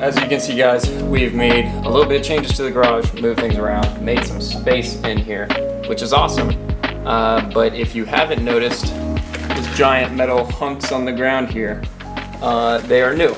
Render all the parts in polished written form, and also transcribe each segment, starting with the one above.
as you can see guys, we've made a little bit of changes to the garage, moved things around, made some space in here, which is awesome. But if you haven't noticed, these giant metal hunks on the ground here, they are new.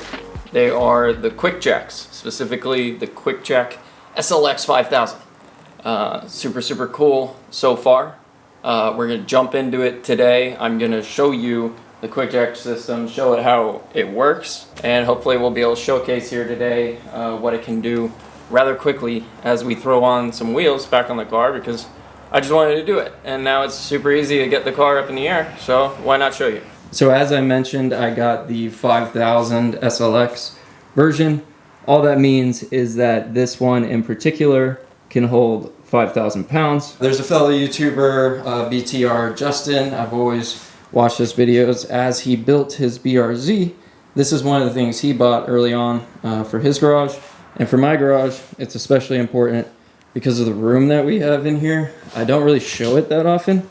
They are the QuickJacks, specifically the QuickJack SLX 5000. Super cool so far. We're gonna jump into it today. I'm gonna show you the QuickJack system, show it how it works, and hopefully we'll be able to showcase here today what it can do rather quickly as we throw on some wheels back on the car, because I just wanted to do it, and now it's super easy to get the car up in the air, so why not show you? So as I mentioned, I got the 5000 SLX version. All that means is that this one in particular can hold 5,000 pounds. There's a fellow YouTuber, BTR Justin. I've always watched his videos. As he built his BRZ, this is one of the things he bought early on for his garage. And for my garage, it's especially important because of the room that we have in here. I don't really show it that often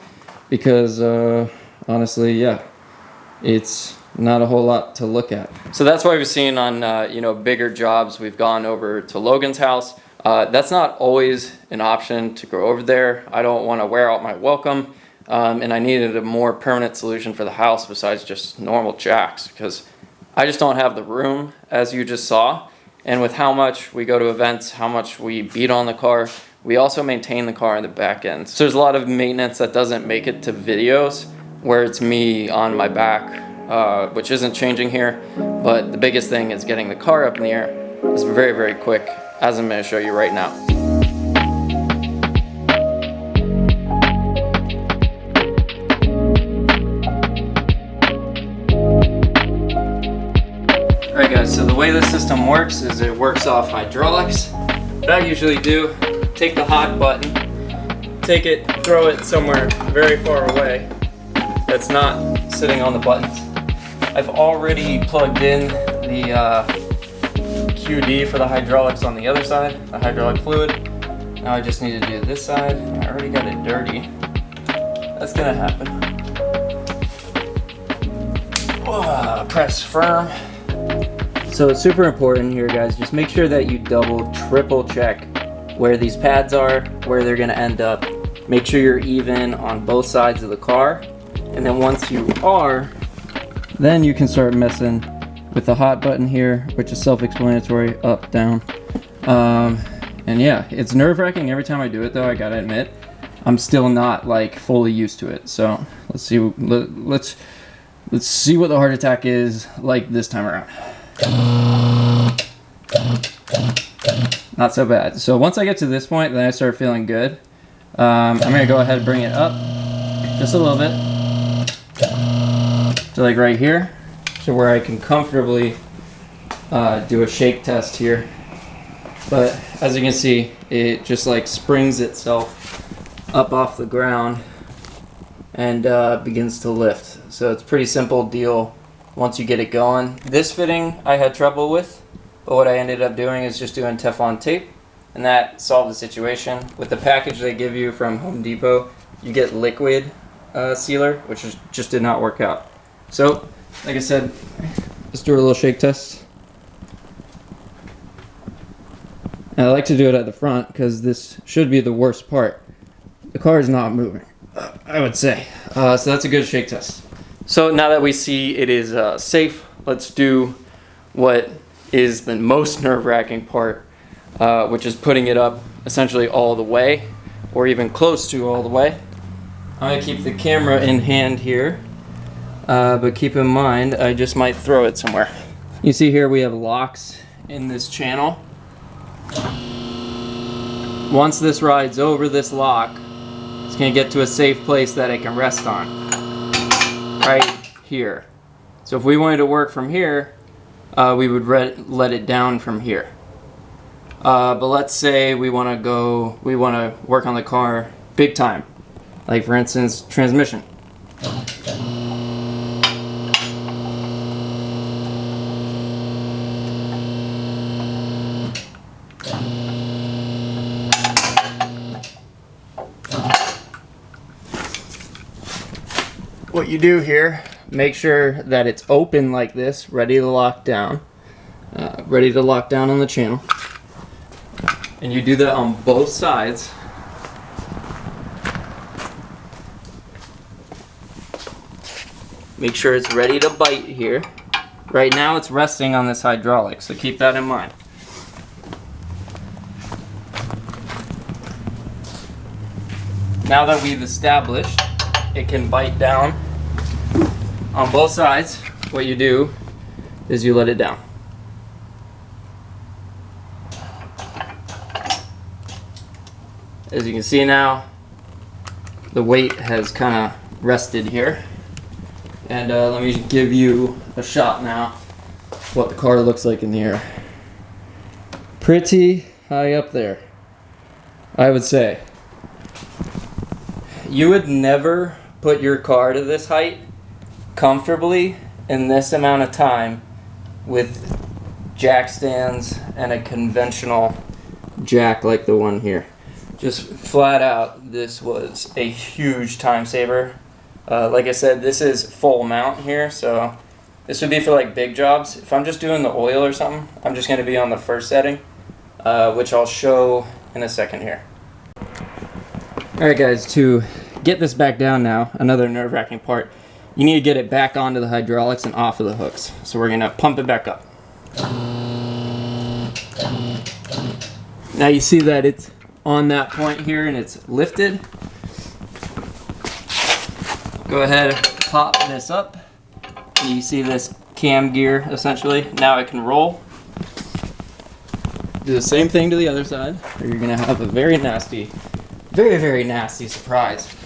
because honestly, yeah, it's not a whole lot to look at. So that's why we've seen on you know, bigger jobs, we've gone over to Logan's house. That's not always an option to go over there. I don't want to wear out my welcome. And I needed a more permanent solution for the house besides just normal jacks, because I just don't have the room, as you just saw. And with how much we go to events, how much we beat on the car, we also maintain the car in the back end. So there's a lot of maintenance that doesn't make it to videos where it's me on my back, which isn't changing here. But the biggest thing is getting the car up in the air. It's very quick, as I'm going to show you right now. Alright guys, so the way this system works is it works off hydraulics. What I usually do, take the hot button, take it, throw it somewhere very far away that's not sitting on the buttons. I've already plugged in the QD for the hydraulics on the other side, the hydraulic fluid. Now I just need to do this side. I already got it dirty. That's gonna happen. Press firm. So it's super important here guys, just make sure that you triple check where these pads are, where they're gonna end up. Make sure you're even on both sides of the car. And then once you are, then you can start messing with the hot button here, which is self-explanatory, up, down. And yeah, it's nerve-wracking every time I do it though, I gotta admit. I'm still not like fully used to it. So let's see what the heart attack is like this time around. Not so bad. So once I get to this point, then I start feeling good. I'm gonna go ahead and bring it up just a little bit to like right here, so where I can comfortably do a shake test here. But as you can see, it just like springs itself up off the ground and begins to lift. So it's a pretty simple deal once you get it going. This fitting I had trouble with, but what I ended up doing is just doing Teflon tape, and that solved the situation. With the package they give you from Home Depot, you get liquid sealer, which just did not work out. So, like I said, let's do a little shake test. And I like to do it at the front because this should be the worst part. The car is not moving, I would say. So that's a good shake test. So now that we see it is safe, let's do what is the most nerve-wracking part, which is putting it up essentially all the way, or even close to all the way. I'm going to keep the camera in hand here, but keep in mind I just might throw it somewhere. You see here we have locks in this channel. Once this rides over this lock, it's going to get to a safe place that it can rest on. Right here. So if we wanted to work from here, we would let it down from here. But let's say we want to work on the car big time, like for instance transmission. What you do here, make sure that it's open like this, ready to lock down. ready to lock down on the channel. And you do that on both sides. Make sure it's ready to bite here. Right now it's resting on this hydraulic, so keep that in mind. Now that we've established it can bite down on both sides, what you do is you let it down. As you can see now, the weight has kind of rested here. And let me give you a shot now what the car looks like in the air. Pretty high up there, I would say. You would never put your car to this height comfortably in this amount of time with jack stands and a conventional jack like the one here. Just flat out, this was a huge time saver. Like I said, this is full mount here, so this would be for like big jobs. If I'm just doing the oil or something, I'm just going to be on the first setting, which I'll show in a second here. Alright guys, to get this back down now, another nerve-wracking part, you need to get it back onto the hydraulics and off of the hooks. So we're going to pump it back up. Now you see that it's on that point here and it's lifted. Go ahead and pop this up. You see this cam gear essentially. Now it can roll. Do the same thing to the other side, or you're going to have a very nasty, very nasty surprise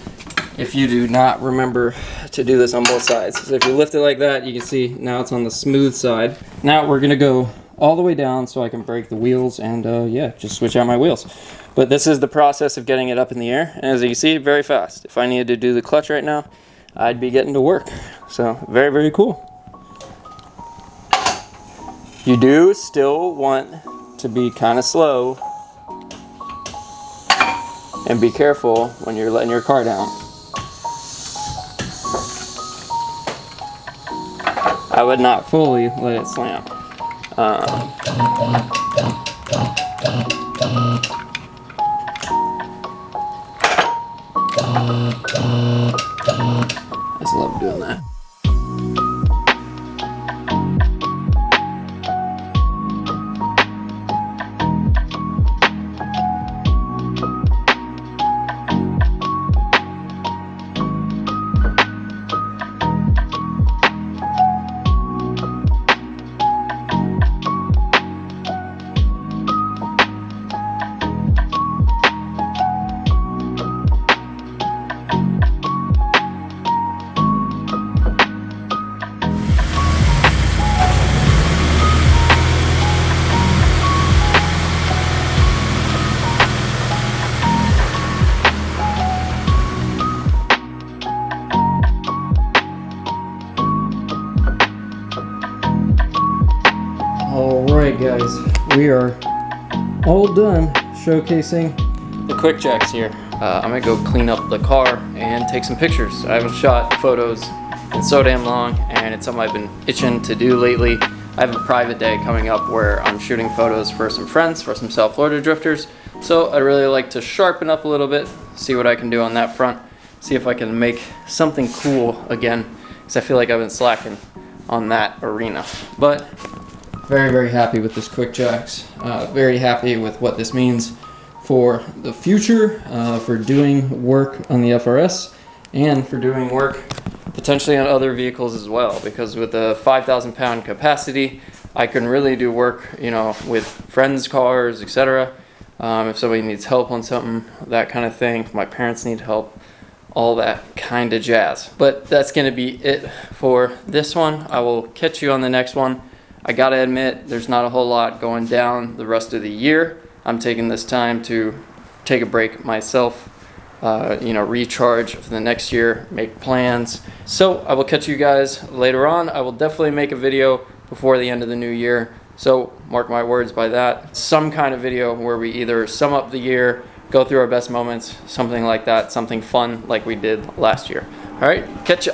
if you do not remember to do this on both sides. So if you lift it like that, you can see now it's on the smooth side. Now we're going to go all the way down so I can break the wheels and yeah, just switch out my wheels. But this is the process of getting it up in the air, and as you can see, very fast. If I needed to do the clutch right now, I'd be getting to work. So very cool. You do still want to be kind of slow and be careful when you're letting your car down. I would not fully let it slam. I just love doing that. Alright guys, we are all done showcasing the QuickJacks here. I'm gonna go clean up the car and take some pictures. I haven't shot photos in so damn long, and it's something I've been itching to do lately. I have a private day coming up where I'm shooting photos for some friends, for some South Florida drifters. So I'd really like to sharpen up a little bit, see what I can do on that front, see if I can make something cool again, because I feel like I've been slacking on that arena. But very happy with this QuickJacks. Very happy with what this means for the future, for doing work on the FRS, and for doing work potentially on other vehicles as well. Because with a 5,000 pound capacity, I can really do work, you know, with friends' cars, etc. If somebody needs help on something, that kind of thing. If my parents need help, all that kind of jazz. But that's gonna be it for this one. I will catch you on the next one. I gotta admit, there's not a whole lot going down the rest of the year. I'm taking this time to take a break myself, you know, recharge for the next year, make plans. So I will catch you guys later on. I will definitely make a video before the end of the new year. So mark my words by that. Some kind of video where we either sum up the year, go through our best moments, something like that, something fun like we did last year. All right, catch ya.